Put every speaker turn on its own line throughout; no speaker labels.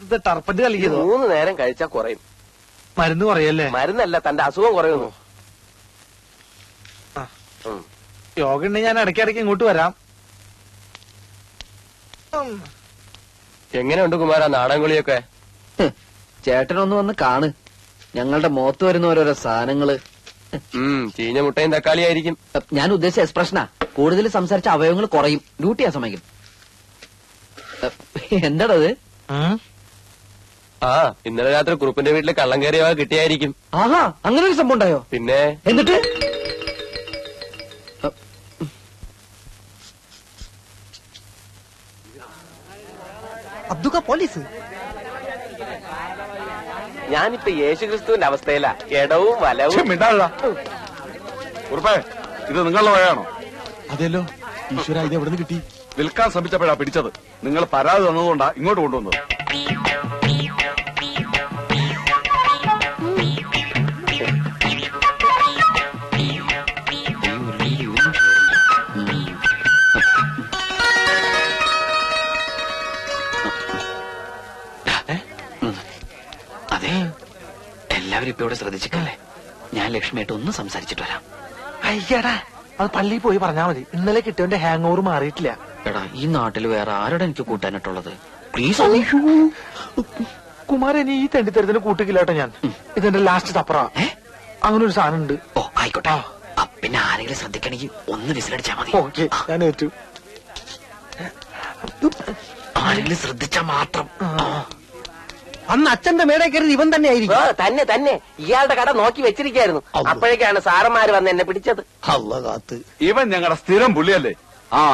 ഇത് ടർപ്പന്റ് കളിക്കുന്നു.
3 നേരം കഴിച്ചാൽ കുറയും.
മരുന്ന് കുറയല്ലേ?
മരുന്നല്ല, തന്റെ അസുഖം കുറയുന്നു.
യോഗ ഉണ്ടെങ്കിൽ ഞാൻ ഇടയ്ക്കിടയ്ക്ക് ഇങ്ങോട്ട് വരാം.
എങ്ങനെയുണ്ട് കുമാര നാടൻകുളിയൊക്കെ?
ചേട്ടനൊന്ന് വന്ന് കാണ്. ഞങ്ങളുടെ മുഖത്ത് വരുന്ന ഓരോരോ സാധനങ്ങള്.
ചീഞ്ഞ മുട്ടയും തക്കാളി ആയിരിക്കും.
ഞാൻ ഉദ്ദേശിച്ച എക്സ്പ്രഷനാ. കൂടുതൽ സംസാരിച്ച അവയവങ്ങൾ കുറയും. ഡ്യൂട്ടി ചെയ്യാൻ സമയം. എന്താണത്?
ഇന്നലെ രാത്രി കുറുപ്പിന്റെ വീട്ടിൽ കള്ളം കയറിയ കിട്ടിയായിരിക്കും.
ആഹാ, അങ്ങനെ ഒരു സംഭവം ഉണ്ടായോ?
പിന്നെ
എന്നിട്ട്
അബ്ദുക്ക പോലീസ്.
ഞാനിപ്പോ യേശുക്രിസ്തുവിന്റെ അവസ്ഥയിലാ. ഇടവും വലവും.
ഉറപ്പേ, ഇത് നിങ്ങളുടെ വഴയാണോ?
അതെല്ലോ. ഈശ്വര, ഇത് എവിടെ നിന്ന് കിട്ടി?
വിൽക്കാൻ ശ്രമിച്ചപ്പോഴാ പിടിച്ചത്. നിങ്ങൾ പരാതി തന്നതുകൊണ്ടാ ഇങ്ങോട്ട് കൊണ്ടുവന്നത്.
അതെ, എല്ലാവരും ഇപ്പൊ ഇവിടെ ശ്രദ്ധിച്ചിട്ടല്ലേ? ഞാൻ ലക്ഷ്മിയായിട്ട് ഒന്ന് സംസാരിച്ചിട്ട് വരാം.
അയ്യടാ, അത് പള്ളിയിൽ പോയി പറഞ്ഞാ മതി. ഇന്നലെ കിട്ടിയവന്റെ ഹാങ് ഓവർ മാറിയിട്ടില്ല.
എടാ, ഈ നാട്ടിൽ വേറെ ആരോടെ എനിക്ക് കൂട്ടാനായിട്ടുള്ളത്? പ്ലീസ്.
കുമാരൻ, ഈ തെണ്ടിത്തരത്തിന് കൂട്ടിക്കില്ലാട്ടോ ഞാൻ. ഇതെന്റെ ലാസ്റ്റ് തപ്പറ. അങ്ങനെ ഒരു സാധനം ഉണ്ട്.
ഓ, ആയിക്കോട്ടെ. പിന്നെ ആരെങ്കിലും ശ്രദ്ധിക്കണമെങ്കിൽ ഒന്ന് വിസിലടിച്ചാ മതി.
ഓക്കെ, ഞാൻ ഏറ്റു.
ആരെങ്കിലും ശ്രദ്ധിച്ചാ മാത്രം.
അന്ന് അച്ഛന്റെ മേടെ കയറി ഇവൻ തന്നെ ആയിരിക്കും.
തന്നെ തന്നെ ഇയാളുടെ കട നോക്കി വെച്ചിരിക്കായിരുന്നു. അപ്പോഴേക്കാണ് സാറന്മാര് വന്ന് എന്നെ പിടിച്ചത്.
ഇവൻ ഞങ്ങളുടെ സ്ഥിരം പുള്ളിയല്ലേ?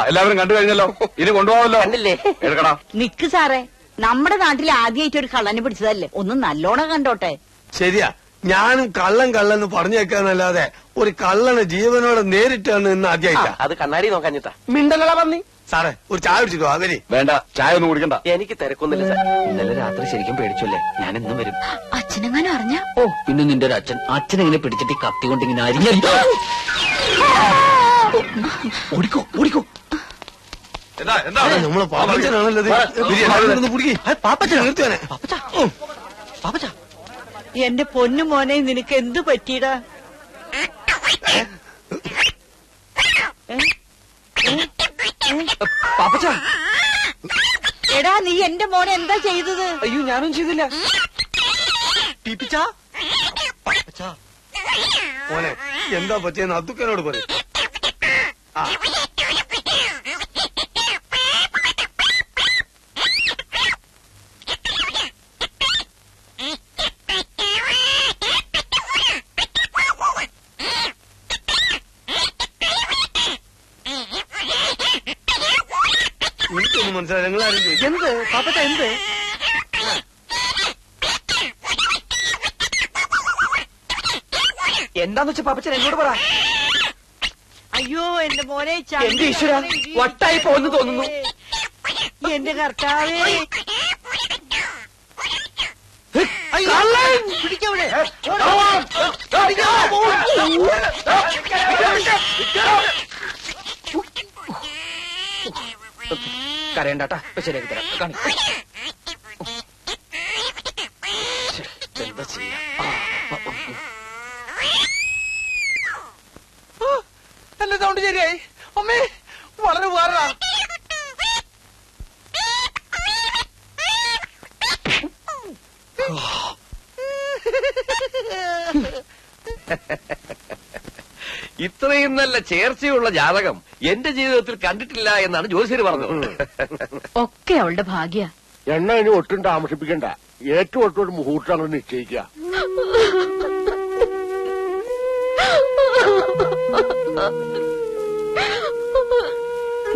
എല്ലാവരും കണ്ടു കഴിഞ്ഞല്ലോ. ഇനി കൊണ്ടുപോകാമല്ലോ.
കണ്ടില്ലേ?
എടുക്കടാ.
നിക്ക് സാറേ, നമ്മുടെ നാട്ടിൽ ആദ്യമായിട്ട് ഒരു കള്ളനെ പിടിച്ചതല്ലേ? ഒന്ന് നല്ലോണം കണ്ടോട്ടെ.
ശരിയാ, ഞാനും കള്ളെന്ന് പറഞ്ഞേക്കാന്നല്ലാതെ ഒരു കള്ളനെ ജീവനോടെ നേരിട്ടാണ് ഇന്ന് ആദ്യമായിട്ടാ.
അത് കണ്ണാടി നോക്കാഞ്ഞിട്ടാ. മിണ്ടലടാ പന്നി.
സാറേ, ഒരു ചായ കുടിച്ചിട്ടോ? അവര്
വേണ്ട, ചായ ഒന്നും കുടിക്കണ്ട.
എനിക്ക് തിരക്കൊന്നുമില്ല സാർ.
ഇന്നലെ രാത്രി ശരിക്കും പേടിച്ചല്ലേ? ഞാൻ ഇന്നും വരും.
അച്ഛനെങ്ങാനും അറിഞ്ഞ?
ഓ, പിന്നെ നിന്റെ ഒരു അച്ഛനെങ്ങനെ പിടിച്ചിട്ട് ഈ കത്തി കൊണ്ട് ഇങ്ങനെ അരിഞ്ഞ. ഓടിക്കോ ഓടിക്കോ.
നമ്മളെ പാപ്പച്ചനാണല്ലോ. പാപ്പച്ചൻ നിർത്തിയാനെ.
പാപ്പച്ച,
എന്റെ പൊന്നു മോനെ, നിനക്ക് എന്തു പറ്റിയടാ?
പാപ്പച്ച,
എടാ, നീ എന്റെ മോനെ എന്താ ചെയ്തത്?
അയ്യോ, ഞാനും ചെയ്തില്ല.
മോനെ, എന്താ പറ്റിയെന്ന് അബ്ദുക്കനോട് പറയും. എനിക്കൊന്നും മനസ്സിലായി. നിങ്ങളാരും ചോദിച്ചു
എന്ത് പാപ്പച്ച? എന്ത്?
എന്താന്ന് വെച്ചാ പാപ്പച്ചൻ എന്നോട് പറ.
അയ്യോ, എന്റെ മോനെ,
എന്റെ ഈശ്വര, വട്ടായി പോയെന്ന് തോന്നുന്നു.
എന്റെ കർത്താവേ, പിടിക്കവിടെ.
കരയണ്ടാട്ടാ, ശരിയാക്കി തരാം. എന്താ ചെയ്യാ?
എന്റെ സൗണ്ട് ശരിയായി. അമ്മേ, വളരെ ഉപകാരടാ.
ഇത്രയും നല്ല ചേർച്ചയുള്ള ജാതകം എന്റെ ജീവിതത്തിൽ കണ്ടിട്ടില്ല എന്നാണ് ജ്യോതിഷര് പറഞ്ഞത്.
ഒക്കെ അവളുടെ ഭാഗ്യ.
എണ്ണ ഇനി ഒട്ടും താമസിപ്പിക്കണ്ട. ഏറ്റവും ഒട്ടൊരു മുഹൂർത്തം അങ്ങ് നിശ്ചയിക്കുക.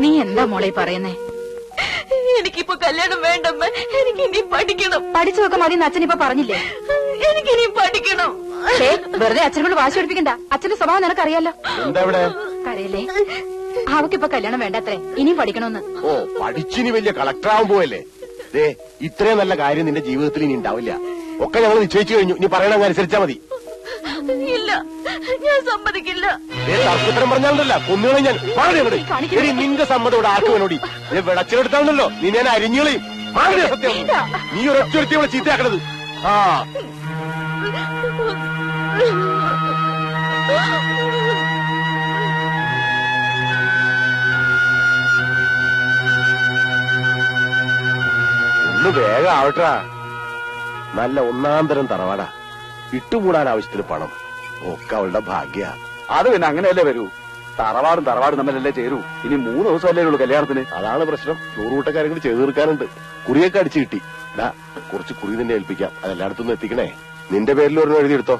നീ എന്താ മോളെ പറയുന്നേ? എനിക്കിപ്പോ കല്യാണം വേണ്ടമ്മ. എനിക്കിനി പഠിക്കണം. പഠിച്ചതൊക്കെ മതി അച്ഛനിപ്പോ പറഞ്ഞില്ലേ? എനിക്കിനി പഠിക്കണം. വെറുതെ അച്ഛനോട് വാശി പഠിപ്പിക്കണ്ട. അച്ഛന്റെ സ്വഭാവം നിനക്കറിയാലോ.
എന്താ ഇവിടെ
കരയല്ലേ? അവക്കിപ്പോ കല്യാണം വേണ്ടത്രേ. ഇനിയും പഠിക്കണമെന്ന്.
ഓ, പഠിച്ചിനി വലിയ കളക്ടറാവാൻ പോവല്ലേ? ദേ, ഇത്രയും നല്ല കാര്യം നിന്റെ ജീവിതത്തിൽ ഇനി ഉണ്ടാവില്ല. ഒക്കെ ഞങ്ങൾ നിശ്ചയിച്ചു കഴിഞ്ഞു. ഇനി പറയണ അനുസരിച്ചാ മതി.
ഇല്ല, ഞാൻ സമ്മതിക്കില്ല.
തർക്കത്തരം പറഞ്ഞാലല്ല കൊന്നുകളെ ഞാൻ നിന്റെ സമ്മതം ഇവിടെ ആക്കുവനോടി വിളച്ചിലെടുത്താണല്ലോ നീ ഞാൻ അരിഞ്ഞുകളയും സത്യം. നീ ഒരൊറ്റ ഇവിടെ ചീത്തയാക്കണത്. ആ ഒന്ന് വേഗം ആവട്ടാ. നല്ല ഒന്നാം തരം തറവാടാ. ഇട്ടുകൂടാൻ ആവശ്യത്തിന് പണം ഒക്കെ അവളുടെ ഭാഗ്യ.
അത് പിന്നെ അങ്ങനെയല്ലേ വരൂ. തറവാടും തമ്മിലല്ലേ ചേരൂ. ഇനി 3 ദിവസമല്ലേ ഉള്ളൂ കല്യാണത്തിന്.
അതാണ് പ്രശ്നം. 100 കൂട്ടക്കാരെങ്കിൽ ചെയ്തു തീർക്കാനുണ്ട്. കുറിയൊക്കെ അടിച്ചു കിട്ടി. കുറച്ച് കുറി നിന്നെ ഏൽപ്പിക്കാം. അതെല്ലായിടത്തുനിന്ന് എത്തിക്കണേ. നിന്റെ പേരിൽ ഒരെണ്ണം എഴുതിയെടുത്തോ.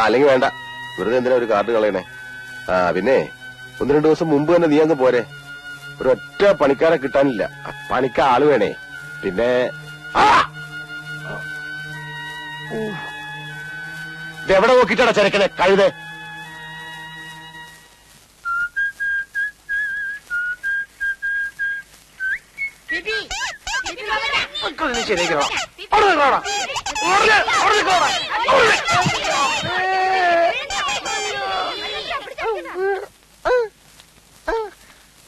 അല്ലെങ്കിൽ വേണ്ട, വെറുതെ എന്തിനാ ഒരു കാർഡ് കളയണേ. പിന്നെ 1-2 ദിവസം മുമ്പ് തന്നെ നീ അങ്ങ് പോരെ. ഒരൊറ്റ പണിക്കാരെ കിട്ടാനില്ല. പണിക്ക് ആള് വേണേ. പിന്നെ ഇതെവിടെ നോക്കിട്ടാടാ ചെരക്കനെ കഴുതേ.
ശരിയാക്കണം.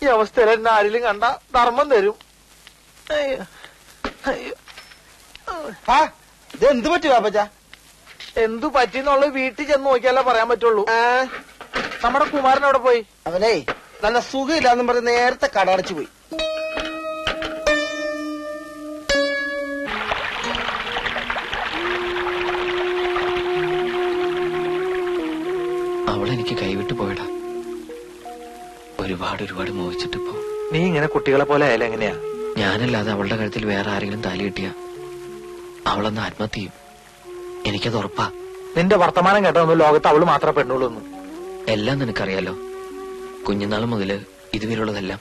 ഈ അവസ്ഥയിൽ എന്നെ ആരെങ്കിലും കണ്ട ധർമ്മം തരും.
എന്ത് പറ്റി പാപ്പച്ച?
എന്തു പറ്റിന്നുള്ളത് വീട്ടിൽ ചെന്ന് നോക്കിയാലേ പറയാൻ പറ്റുള്ളൂ. നമ്മുടെ കുമാരൻ അവിടെ പോയി.
അവനെ നല്ല സുഖമില്ലാന്നും പറഞ്ഞ് നേരത്തെ കടടച്ചു പോയി.
അവളെനിക്ക് കൈവിട്ടു പോയടാ. ഒരുപാട് മോഹിച്ചിട്ടിപ്പോ.
നീ ഇങ്ങനെ കുട്ടികളെ പോലെ ആയാലും എങ്ങനെയാ?
ഞാനല്ലാതെ അവളുടെ കഴുത്തിൽ വേറെ ആരെങ്കിലും താലി കിട്ടിയ അവളൊന്ന് ആത്മഹത്യ ചെയ്യും. എനിക്കത് ഉറപ്പാ.
നിന്റെ വർത്തമാനം കേട്ടൊന്നും ലോകത്ത് അവള് മാത്രമേ പെണ്ണുള്ളൂ.
എല്ലാം നിനക്കറിയാലോ. കുഞ്ഞുനാൾ മുതല് ഇതുവരെയുള്ളതെല്ലാം.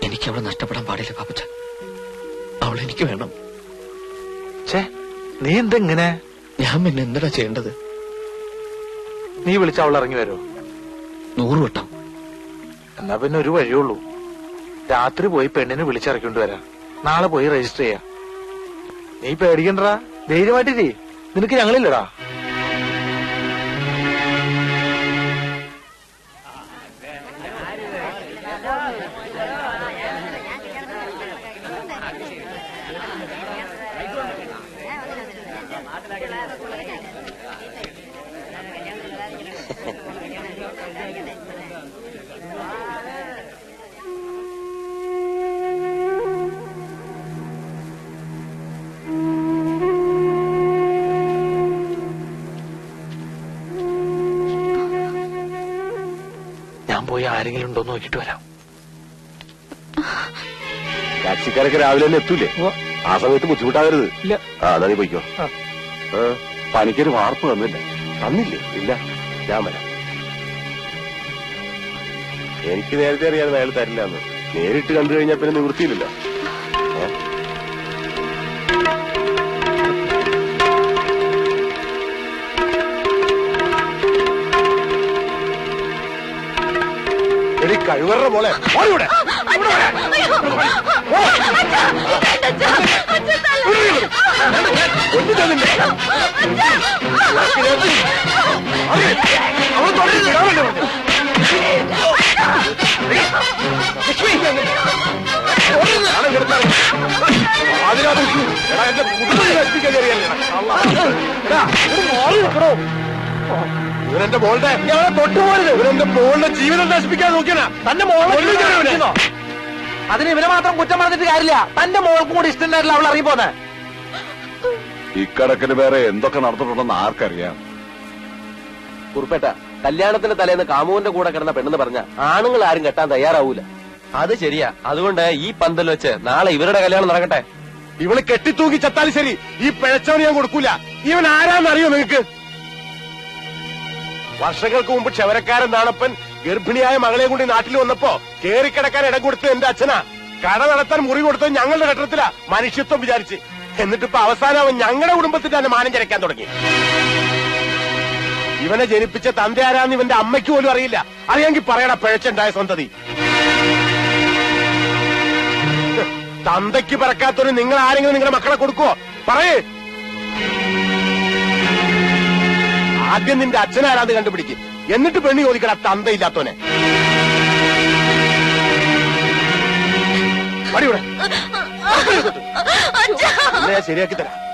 എനിക്ക് അവളെ നഷ്ടപ്പെടാൻ പാടില്ല പാപ്പച്ച. അവളെനിക്ക് വേണം.
നീ എന്തെങ്ങനെ?
ഞാൻ പിന്നെ എന്താ ചെയ്യേണ്ടത്?
നീ വിളിച്ച അവൾ ഇറങ്ങി വരുമോ?
100 വട്ടം.
എന്നാ പിന്നെ ഒരു വഴിയുള്ളൂ. രാത്രി പോയി പെണ്ണിനെ വിളിച്ചിറക്കിക്കൊണ്ട് വരാം. നാളെ പോയി രജിസ്റ്റർ ചെയ്യാം. നീ പേടിക്കണ്ടടാ, ധൈര്യമായിട്ടിരി. നിനക്ക് ഞങ്ങളില്ലടാ. പോയി ആരെങ്കിലും ഉണ്ടോ നോക്കിട്ട് വരാം.
ടാക്സിക്കാരൊക്കെ രാവിലെ തന്നെ എത്തൂലേ? ആ സമയത്ത് ബുദ്ധിമുട്ടാകരുത്. എന്നാ നീ പോയിക്കോ. പണിക്കൊരു വാർപ്പ് തന്നില്ലേ? ഇല്ല, ഞാൻ വരാം. എനിക്ക് നേരത്തെ അറിയാതെ അയാൾ തരില്ല എന്ന്. നേരിട്ട് കണ്ടു കഴിഞ്ഞാൽ പിന്നെ നിവൃത്തിയില്ലല്ലോ. കഴിവറ പോലെ ഇവരെന്റെ മോളുടെ തൊട്ടുപോരുത്. ഇവരെന്റെ മോളുടെ ജീവിതം നശിപ്പിക്കാൻ നോക്കിയാ തന്റെ മോളെ.
അതിന് ഇവനെ മാത്രം കുറ്റം പറഞ്ഞിട്ട് കാര്യമില്ല. തന്റെ മോൾക്കും കൂടി ഇഷ്ടണ്ടായിട്ടില്ല അവൾ ഇറങ്ങിപ്പോന്നെ.
ഇക്കടക്കിന് വേറെ എന്തൊക്കെ നടന്നിട്ടുണ്ടെന്ന് ആർക്കറിയാം.
കുറുപ്പേട്ട, കല്യാണത്തിന്റെ തലേന്ന് കാമുവിന്റെ കൂടെ കിടന്ന പെണ്ണെന്ന് പറഞ്ഞ ആണുങ്ങൾ ആരും കെട്ടാൻ തയ്യാറാവൂല. അത് ശരിയാ. അതുകൊണ്ട് ഈ പന്തൽ വെച്ച് നാളെ ഇവരുടെ കല്യാണം നടക്കട്ടെ.
ഇവള് കെട്ടിത്തൂക്കി ചത്താലും ശരി, ഈ പിഴച്ചവന് ഞാൻ കൊടുക്കൂല. ഇവൻ ആരാന്നറിയോ നിങ്ങക്ക്? വർഷങ്ങൾക്ക് മുമ്പ് ക്ഷവരക്കാരൻ നാണപ്പൻ ഗർഭിണിയായ മകളെ കൊണ്ട് നാട്ടിൽ വന്നപ്പോ കേറിക്കിടക്കാൻ ഇടം കൊടുത്തത് എന്റെ അച്ഛനാ. കട നടത്താൻ മുറി കൊടുത്തത് ഞങ്ങളുടെ ഘട്ടത്തിലാ, മനുഷ്യത്വം വിചാരിച്ച്. എന്നിട്ടിപ്പോ അവസാനം അവൻ ഞങ്ങളുടെ കുടുംബത്തിൽ തന്നെ മാനം ചരക്കാൻ തുടങ്ങി. ഇവനെ ജനിപ്പിച്ച തന്റെ ആരാന്ന് ഇവന്റെ അമ്മയ്ക്ക് പോലും അറിയില്ല. അറിയാമെങ്കിൽ പറയണ പിഴച്ചുണ്ടായ സന്തതി. തന്തയ്ക്ക് പറക്കാത്തൊരു നിങ്ങൾ ആരെങ്കിലും നിങ്ങളുടെ മക്കളെ കൊടുക്കുവോ? പറയേ. ആദ്യം നിന്റെ അച്ഛനാരാത് കണ്ടുപിടിക്കും, എന്നിട്ട് പെണ്ണ് ചോദിക്കട തന്തയില്ലാത്തോനെ. ഞാൻ ശരിയാക്കി തരാം.